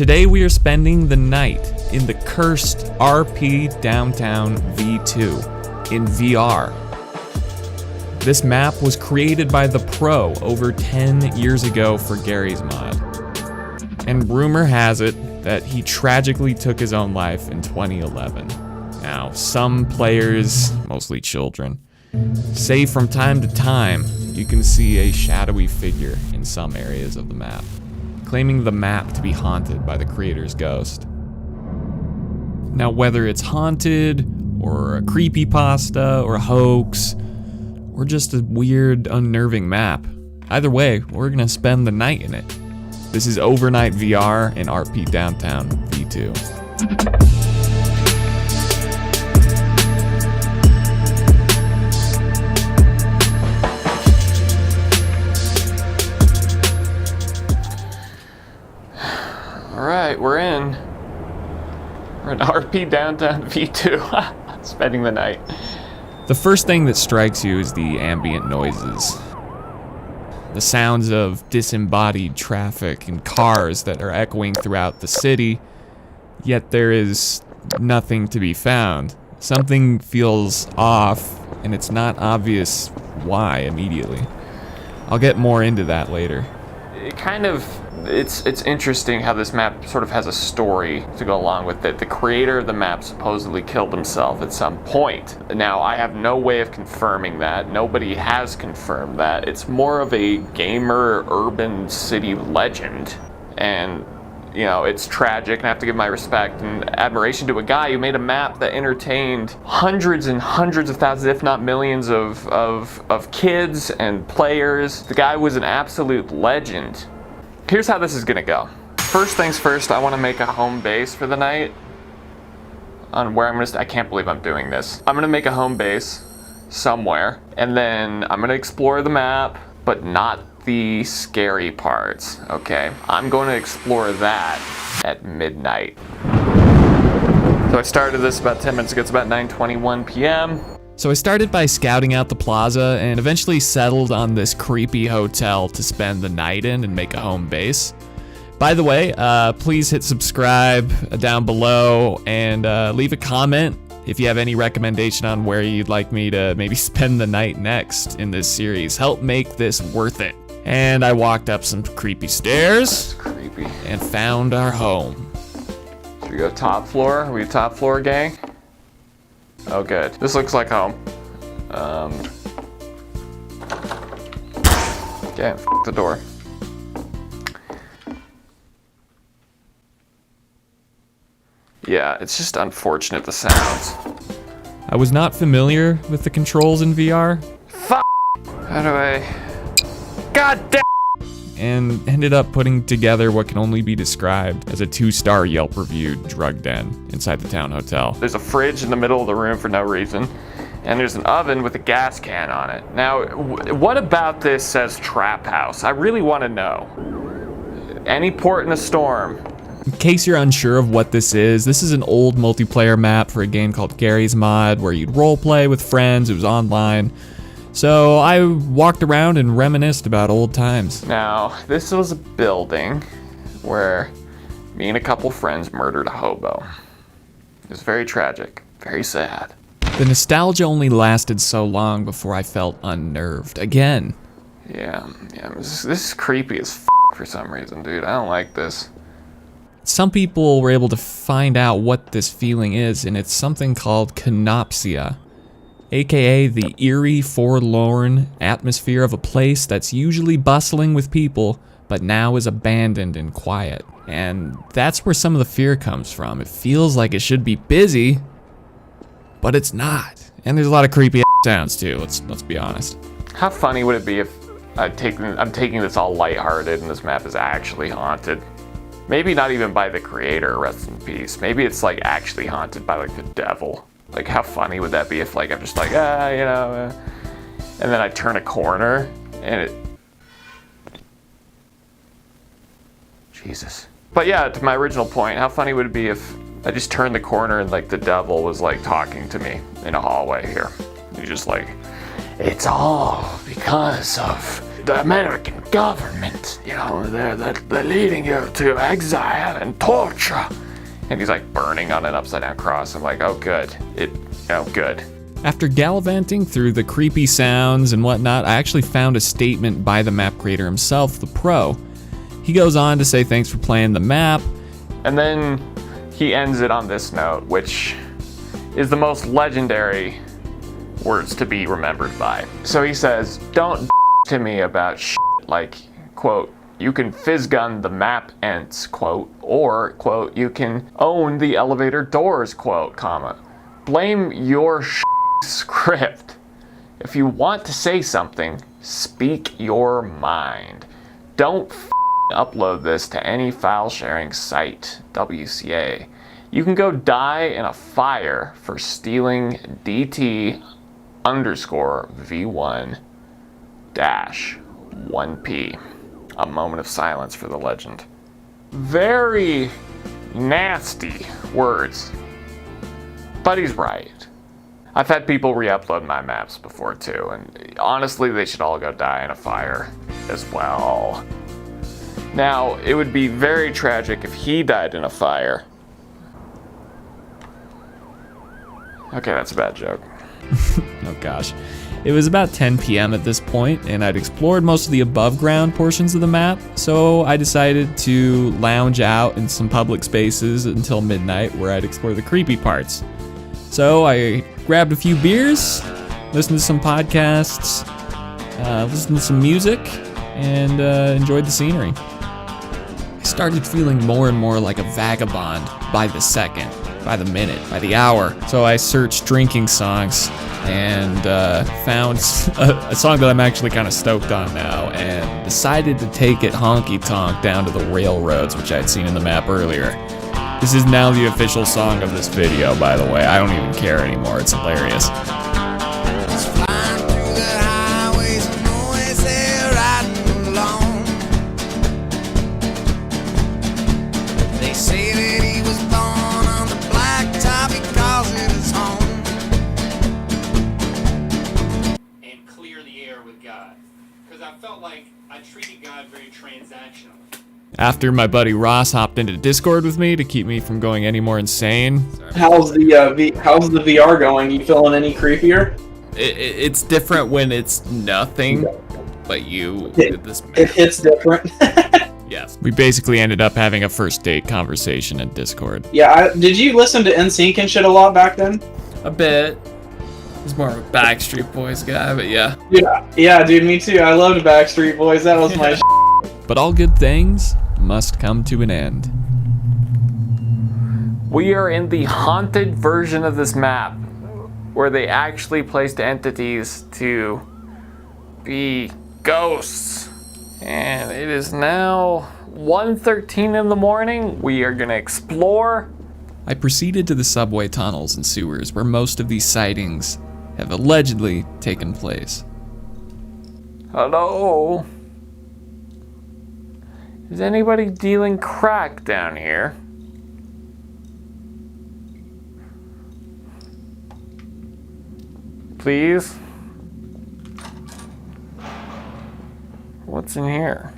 Today we are spending the night in the cursed RP Downtown V2 in VR. This map was created by the pro over 10 years ago for Garry's Mod. And rumor has it that he tragically took his own life in 2011. Now, some players, mostly children, say from time to time you can see a shadowy figure in some areas of the map, claiming the map to be haunted by the creator's ghost. Now, whether it's haunted, or a creepypasta, or a hoax, or just a weird, unnerving map, either way, we're gonna spend the night in it. This is Overnight VR in RP Downtown V2. Alright, we're in RP Downtown V2, spending the night. The first thing that strikes you is the ambient noises. The sounds of disembodied traffic and cars that are echoing throughout the city, yet there is nothing to be found. Something feels off, and it's not obvious why immediately. I'll get more into that later. It's interesting how this map sort of has a story to go along with it. The creator of the map supposedly killed himself at some point. Now, I have no way of confirming that. Nobody has confirmed that. It's more of a gamer urban city legend. And, you know, it's tragic, and I have to give my respect and admiration to a guy who made a map that entertained hundreds and hundreds of thousands, if not millions of kids and players. The guy was an absolute legend. Here's how this is gonna go. First things first, I wanna make a home base for the night on where I can't believe I'm doing this. I'm gonna make a home base somewhere, and then I'm gonna explore the map, but not the scary parts, okay? I'm going to explore that at midnight. So I started this about 10 minutes ago. It's about 9:21 p.m. So I started by scouting out the plaza and eventually settled on this creepy hotel to spend the night in and make a home base. By the way, please hit subscribe down below and leave a comment if you have any recommendation on where you'd like me to maybe spend the night next in this series. Help make this worth it. And I walked up some creepy stairs. That's creepy. And found our home. Should we go top floor? Are we a top floor gang? Oh, good. This looks like home. Okay, f the door. Yeah, it's just unfortunate, the sounds. I was not familiar with the controls in VR. Fuck! How do I... God damn! And ended up putting together what can only be described as a 2-star Yelp reviewed drug den inside the town hotel. There's a fridge in the middle of the room for no reason, and there's an oven with a gas can on it. Now, what about this says trap house? I really want to know. Any port in a storm. In case you're unsure of what this is an old multiplayer map for a game called Garry's Mod where you'd roleplay with friends. It was online. So I walked around and reminisced about old times. Now, this was a building where me and a couple friends murdered a hobo. It was very tragic, very sad. The nostalgia only lasted so long before I felt unnerved again. Yeah, this is creepy as f for some reason, dude. I don't like this. Some people were able to find out what this feeling is, and it's something called canopsia. AKA the eerie, forlorn atmosphere of a place that's usually bustling with people, but now is abandoned and quiet. And that's where some of the fear comes from. It feels like it should be busy, but it's not. And there's a lot of creepy sounds too, let's be honest. How funny would it be if I'm taking this all lighthearted and this map is actually haunted? Maybe not even by the creator, rest in peace. Maybe it's like actually haunted by like the devil. Like, how funny would that be if, like, I'm just like, and then I turn a corner, and it... Jesus. But yeah, to my original point, how funny would it be if I just turned the corner and, like, the devil was, like, talking to me in a hallway here. He's just like, it's all because of the American government, they're leading you to exile and torture. And he's like burning on an upside down cross. I'm like, oh good, good. After gallivanting through the creepy sounds and whatnot, I actually found a statement by the map creator himself, the pro. He goes on to say thanks for playing the map. And then he ends it on this note, which is the most legendary words to be remembered by. So he says, don't to me about shit like, quote, you can fizz gun the map ends, quote, or, quote, you can own the elevator doors, quote, comma. Blame your script. If you want to say something, speak your mind. Don't upload this to any file sharing site, WCA. You can go die in a fire for stealing DT_V1-1P. A moment of silence for the legend. Very nasty words. But he's right. I've had people re-upload my maps before too, and honestly they should all go die in a fire as well. Now, it would be very tragic if he died in a fire. Okay, that's a bad joke. Oh gosh. It was about 10 p.m. at this point, and I'd explored most of the above ground portions of the map, so I decided to lounge out in some public spaces until midnight where I'd explore the creepy parts. So I grabbed a few beers, listened to some podcasts, listened to some music, and enjoyed the scenery. I started feeling more and more like a vagabond by the second, by the minute, by the hour. So I searched drinking songs and found a song that I'm actually kind of stoked on now, and decided to take it honky tonk down to the railroads, which I'd seen in the map earlier. This is now the official song of this video, by the way. I don't even care anymore. It's hilarious. And clear the air with God. Because I felt like I treated God very transactionally. After my buddy Ross hopped into Discord with me to keep me from going any more insane. How's the VR going? You feeling any creepier? It's different when it's nothing, but it hits different. Yes. We basically ended up having a first date conversation in Discord. Yeah, did you listen to NSYNC and shit a lot back then? A bit. I was more of a Backstreet Boys guy, but yeah. Yeah, dude, me too. I loved Backstreet Boys. That was my But all good things must come to an end. We are in the haunted version of this map, where they actually placed entities to be ghosts. And it is now 1:13 in the morning. We are gonna explore. I proceeded to the subway tunnels and sewers where most of these sightings have allegedly taken place. Hello? Is anybody dealing crack down here? Please? What's in here?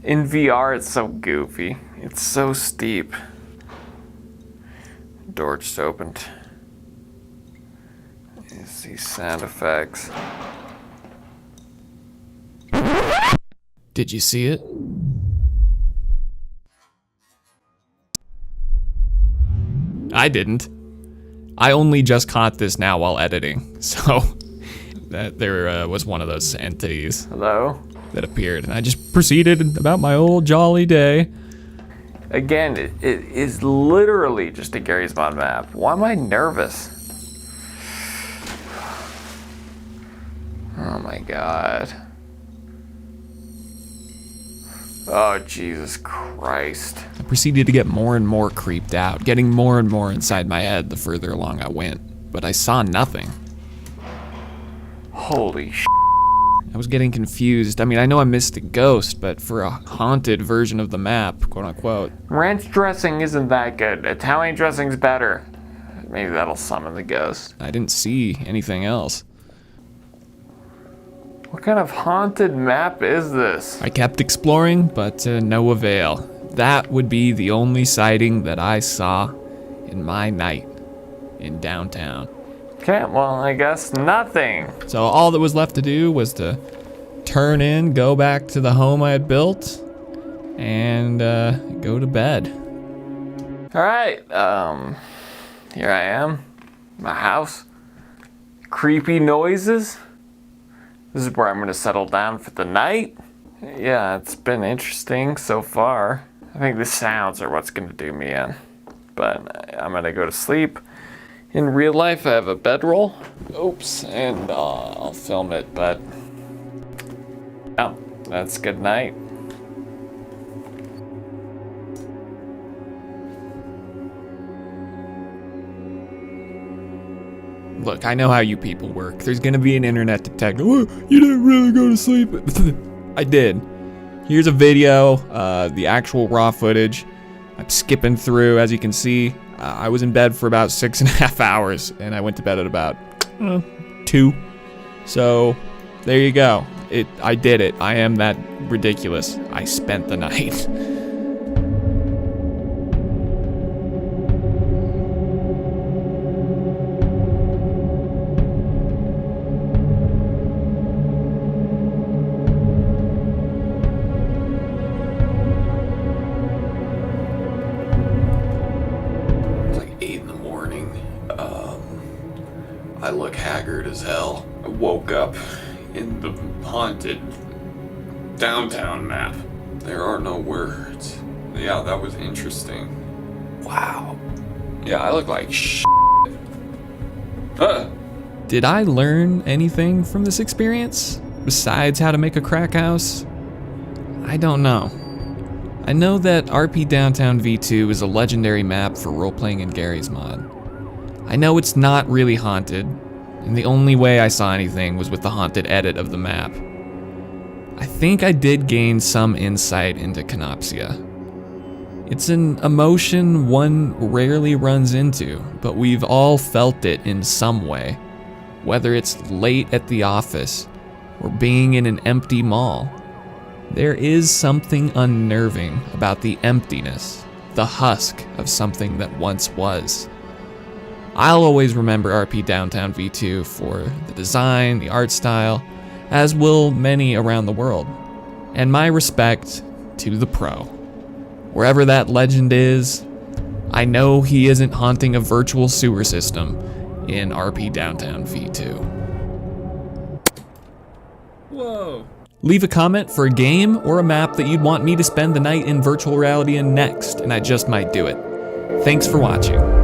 In VR, it's so goofy. It's so steep. Door just opened. It's these sound effects. Did you see it? I didn't. I only just caught this now while editing, so that there was one of those entities. Hello? That appeared, and I just proceeded about my old jolly day. Again, it is literally just a Gary's Mod map. Why am I nervous? Oh my god. Oh, Jesus Christ. I proceeded to get more and more creeped out, getting more and more inside my head the further along I went. But I saw nothing. Holy sh**. I was getting confused. I mean, I know I missed a ghost, but for a haunted version of the map, quote unquote. Ranch dressing isn't that good. Italian dressing's better. Maybe that'll summon the ghost. I didn't see anything else. What kind of haunted map is this? I kept exploring, but to no avail. That would be the only sighting that I saw in my night in downtown. Okay, well, I guess nothing. So all that was left to do was to turn in, go back to the home I had built, and go to bed. All right, here I am, my house. Creepy noises. This is where I'm gonna settle down for the night. Yeah, it's been interesting so far. I think the sounds are what's gonna do me in. But I'm gonna go to sleep. In real life, I have a bedroll. Oops, and I'll film it, but yeah, that's good night. Look, I know how you people work. There's gonna be an internet detective. Oh, you didn't really go to sleep. I did. Here's a video, the actual raw footage. I'm skipping through, as you can see. I was in bed for about 6.5 hours, and I went to bed at about 2. So, there you go. I did it. I am that ridiculous. I spent the night. I look haggard as hell. I woke up in the haunted downtown map. There are no words. Yeah, that was interesting. Wow. Yeah, I look like shit. Did I learn anything from this experience? Besides how to make a crack house? I don't know. I know that RP Downtown V2 is a legendary map for role-playing in Gary's mod. I know it's not really haunted, and the only way I saw anything was with the haunted edit of the map. I think I did gain some insight into Canopsia. It's an emotion one rarely runs into, but we've all felt it in some way, whether it's late at the office or being in an empty mall. There is something unnerving about the emptiness, the husk of something that once was. I'll always remember RP Downtown V2 for the design, the art style, as will many around the world. And my respect to the pro. Wherever that legend is, I know he isn't haunting a virtual sewer system in RP Downtown V2. Whoa. Leave a comment for a game or a map that you'd want me to spend the night in virtual reality in next, and I just might do it. Thanks for watching.